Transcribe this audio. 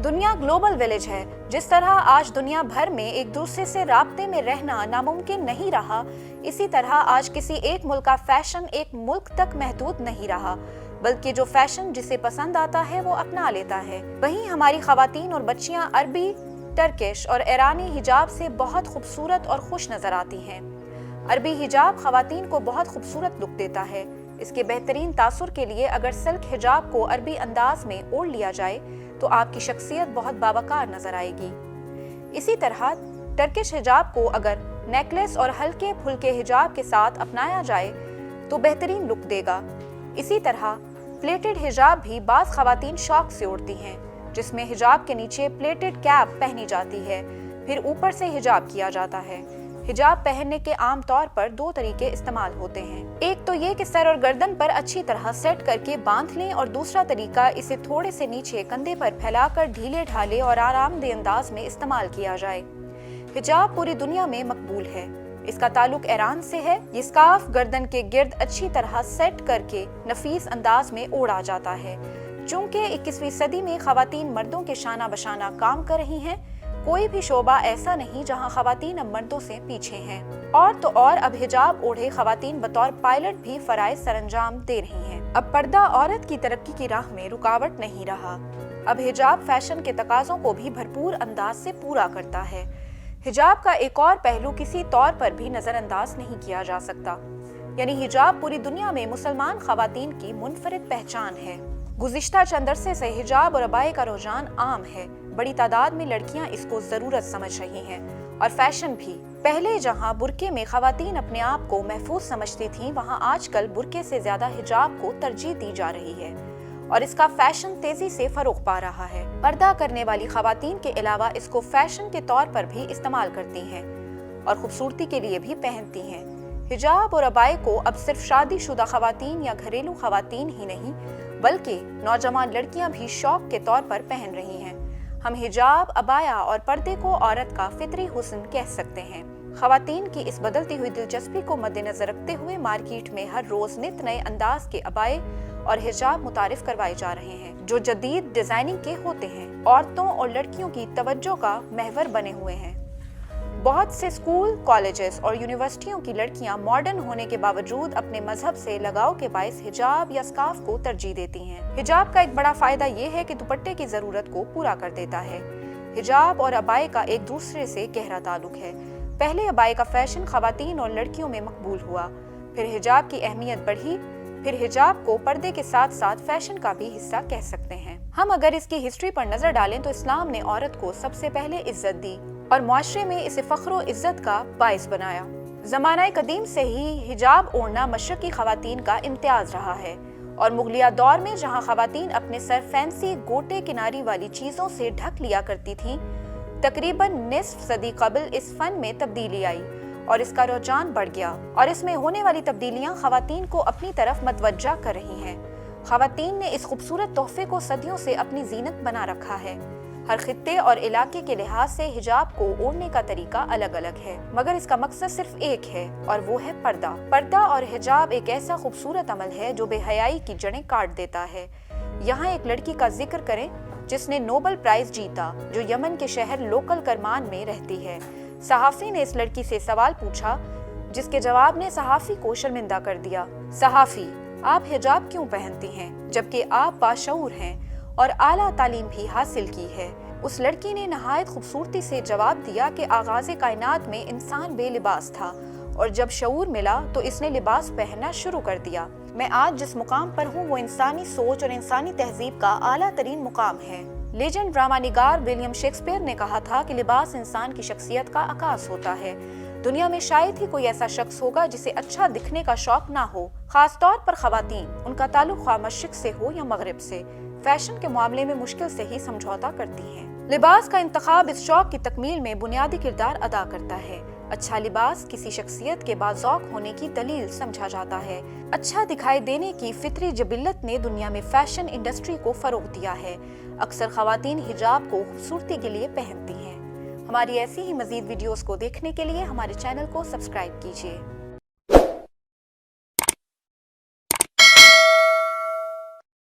دنیا global village ہے۔ جس طرح آج دنیا بھر میں ایک دوسرے سے رابطے میں رہنا ناممکن نہیں رہا، اسی طرح آج کسی ایک ملک کا فیشن ایک ملک تک محدود نہیں رہا، بلکہ جو فیشن جسے پسند آتا ہے وہ اپنا لیتا ہے۔ وہیں ہماری خواتین اور بچیاں عربی، ٹرکش اور ایرانی حجاب سے بہت خوبصورت اور خوش نظر آتی ہیں۔ عربی حجاب خواتین کو بہت خوبصورت لک دیتا ہے۔ اس کے بہترین تاثر کے لیے اگر سلک حجاب کو عربی انداز میں اوڑھ لیا جائے تو آپ کی شخصیت بہت باوقار نظر آئے گی۔ اسی طرح ٹرکش حجاب کو اگر نیکلیس اور ہلکے پھلکے حجاب کے ساتھ اپنایا جائے تو بہترین لک دے گا۔ اسی طرح پلیٹڈ حجاب بھی بعض خواتین شوق سے اوڑھتی ہیں، جس میں حجاب کے نیچے پلیٹڈ کیپ پہنی جاتی ہے، پھر اوپر سے حجاب کیا جاتا ہے۔ حجاب پہننے کے عام طور پر دو طریقے استعمال ہوتے ہیں۔ ایک تو یہ کہ سر اور گردن پر اچھی طرح سیٹ کر کے باندھ لیں، اور دوسرا طریقہ اسے تھوڑے سے نیچے کندھے پر پھیلا کر ڈھیلے ڈھالے اور آرام دہ انداز میں استعمال کیا جائے۔ حجاب پوری دنیا میں مقبول ہے۔ اس کا تعلق ایران سے ہے۔ یہ اسکارف گردن کے گرد اچھی طرح سیٹ کر کے نفیس انداز میں اوڑھا جاتا ہے۔ چونکہ 21ویں صدی میں خواتین مردوں کے شانہ بشانہ کام کر رہی ہیں، کوئی بھی شعبہ ایسا نہیں جہاں خواتین اب مردوں سے پیچھے ہیں۔ اور تو اور اب حجاب اوڑھے خواتین بطور پائلٹ بھی فرائض سر انجام دے رہی ہیں۔ اب پردہ عورت کی ترقی کی راہ میں رکاوٹ نہیں رہا۔ اب حجاب فیشن کے تقاضوں کو بھی بھرپور انداز سے پورا کرتا ہے۔ حجاب کا ایک اور پہلو کسی طور پر بھی نظر انداز نہیں کیا جا سکتا، یعنی حجاب پوری دنیا میں مسلمان خواتین کی منفرد پہچان ہے۔ گزشتہ چند عرصے سے حجاب اور عبائے کا رجحان عام ہے۔ بڑی تعداد میں لڑکیاں اس کو ضرورت سمجھ رہی ہیں، اور فیشن بھی۔ پہلے جہاں برقعے میں خواتین اپنے آپ کو محفوظ سمجھتی تھیں، وہاں آج کل برقعے سے زیادہ حجاب کو ترجیح دی جا رہی ہے، اور اس کا فیشن تیزی سے فروغ پا رہا ہے۔ پردہ کرنے والی خواتین کے علاوہ اس کو فیشن کے طور پر بھی استعمال کرتی ہیں اور خوبصورتی کے لیے بھی پہنتی ہیں۔ حجاب اور عبائے کو اب صرف شادی شدہ خواتین یا گھریلو خواتین ہی نہیں، بلکہ نوجوان لڑکیاں بھی شوق کے طور پر پہن رہی ہیں۔ ہم حجاب، عبایا اور پردے کو عورت کا فطری حسن کہہ سکتے ہیں۔ خواتین کی اس بدلتی ہوئی دلچسپی کو مد نظر رکھتے ہوئے مارکیٹ میں ہر روز نت نئے انداز کے عبائے اور حجاب متعارف کروائے جا رہے ہیں، جو جدید ڈیزائننگ کے ہوتے ہیں، عورتوں اور لڑکیوں کی توجہ کا محور بنے ہوئے ہیں۔ بہت سے اسکول، کالجز اور یونیورسٹیوں کی لڑکیاں ماڈرن ہونے کے باوجود اپنے مذہب سے لگاؤ کے باعث حجاب یا اسکارف کو ترجیح دیتی ہیں۔ حجاب کا ایک بڑا فائدہ یہ ہے کہ دوپٹے کی ضرورت کو پورا کر دیتا ہے۔ حجاب اور عبائے کا ایک دوسرے سے گہرا تعلق ہے۔ پہلے عبائے کا فیشن خواتین اور لڑکیوں میں مقبول ہوا، پھر حجاب کی اہمیت بڑھی، پھر حجاب کو پردے کے ساتھ ساتھ فیشن کا بھی حصہ کہہ سکتے ہیں۔ ہم اگر اس کی ہسٹری پر نظر ڈالیں تو اسلام نے عورت کو سب سے پہلے عزت دی اور معاشرے میں اسے فخر و عزت کا باعث بنایا۔ زمانہ قدیم سے ہی حجاب اوڑھنا مشرقی خواتین کا امتیاز رہا ہے، اور مغلیہ دور میں جہاں خواتین اپنے سر فینسی گوٹے کناری والی چیزوں سے ڈھک لیا کرتی تھیں، تقریباً نصف صدی قبل اس فن میں تبدیلی آئی اور اس کا رجحان بڑھ گیا، اور اس میں ہونے والی تبدیلیاں خواتین کو اپنی طرف متوجہ کر رہی ہیں۔ خواتین نے اس خوبصورت تحفے کو صدیوں سے اپنی زینت بنا رکھا ہے۔ ہر خطے اور علاقے کے لحاظ سے حجاب کو اوڑھنے کا طریقہ الگ الگ ہے، مگر اس کا مقصد صرف ایک ہے، اور وہ ہے پردہ۔ پردہ اور حجاب ایک ایسا خوبصورت عمل ہے جو بے حیائی کی جڑیں کاٹ دیتا ہے۔ یہاں ایک لڑکی کا ذکر کریں جس نے نوبل پرائز جیتا، جو یمن کے شہر لوکل کرمان میں رہتی ہے۔ صحافی نے اس لڑکی سے سوال پوچھا، جس کے جواب نے صحافی کو شرمندہ کر دیا۔ صحافی: آپ حجاب کیوں پہنتی ہیں جبکہ آپ باشعور ہیں اور اعلیٰ تعلیم بھی حاصل کی ہے؟ اس لڑکی نے نہایت خوبصورتی سے جواب دیا کہ آغاز کائنات میں انسان بے لباس تھا، اور جب شعور ملا تو اس نے لباس پہننا شروع کر دیا۔ میں آج جس مقام پر ہوں وہ انسانی سوچ اور انسانی تہذیب کا اعلیٰ ترین مقام ہے۔ لیجنڈ ڈرامہ نگار ولیم شیکسپیئر نے کہا تھا کہ لباس انسان کی شخصیت کا عکاس ہوتا ہے۔ دنیا میں شاید ہی کوئی ایسا شخص ہوگا جسے اچھا دکھنے کا شوق نہ ہو، خاص طور پر خواتین، ان کا تعلق خواہ مشرق سے ہو یا مغرب سے، فیشن کے معاملے میں مشکل سے ہی سمجھوتا کرتی ہیں۔ لباس کا انتخاب اس شوق کی تکمیل میں بنیادی کردار ادا کرتا ہے۔ اچھا لباس کسی شخصیت کے باذوق ہونے کی دلیل سمجھا جاتا ہے۔ اچھا دکھائی دینے کی فطری جبلت نے دنیا میں فیشن انڈسٹری کو فروغ دیا ہے۔ اکثر خواتین حجاب کو خوبصورتی کے لیے پہنتی ہیں۔ ہماری ایسی ہی مزید ویڈیوز کو دیکھنے کے لیے ہمارے چینل کو سبسکرائب کیجیے۔